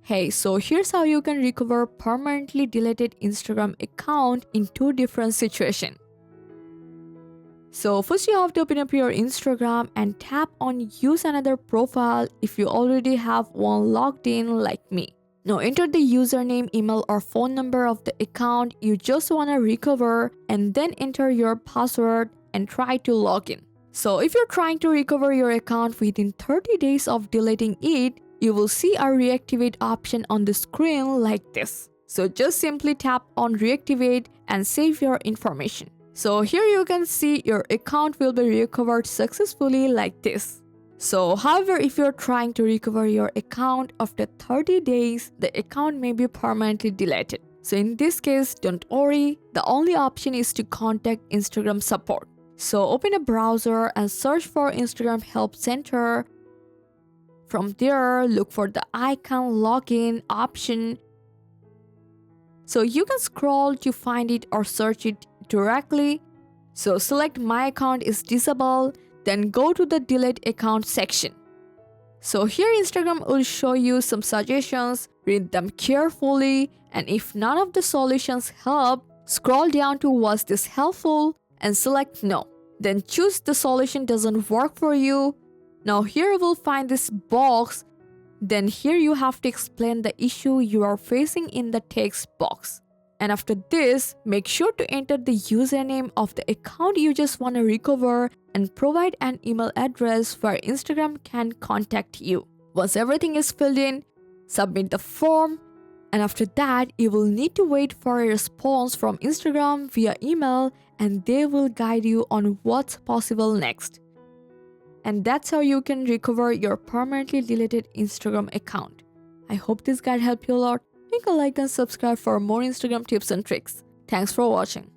Hey, so here's how you can recover permanently deleted Instagram account in two different situations. So first you have to open up your Instagram and tap on use another profile if you already have one logged in like me. Now enter the username, email or phone number of the account you just want to recover and then enter your password and try to log in. So if you're trying to recover your account within 30 days of deleting it, you will see a reactivate option on the screen like this. So just simply tap on reactivate and save your information. So here you can see your account will be recovered successfully like this. So however, if you're trying to recover your account after 30 days, the account may be permanently deleted. So in this case, don't worry, the only option is to contact Instagram support. So open a browser and search for Instagram Help Center. From there, look for the icon login option. So you can scroll to find it or search it directly. So select my account is disabled, then go to the delete account section. So here Instagram will show you some suggestions, read them carefully, and if none of the solutions help, scroll down to was this helpful and select no. Then choose the solution doesn't work for you. Now here you will find this box. Then here you have to explain the issue you are facing in the text box. And after this, make sure to enter the username of the account you just want to recover and provide an email address where Instagram can contact you. Once everything is filled in, submit the form. And after that, you will need to wait for a response from Instagram via email and they will guide you on what's possible next. And that's how you can recover your permanently deleted Instagram account. I hope this guide helped you a lot. Make a like and subscribe for more Instagram tips and tricks. Thanks for watching.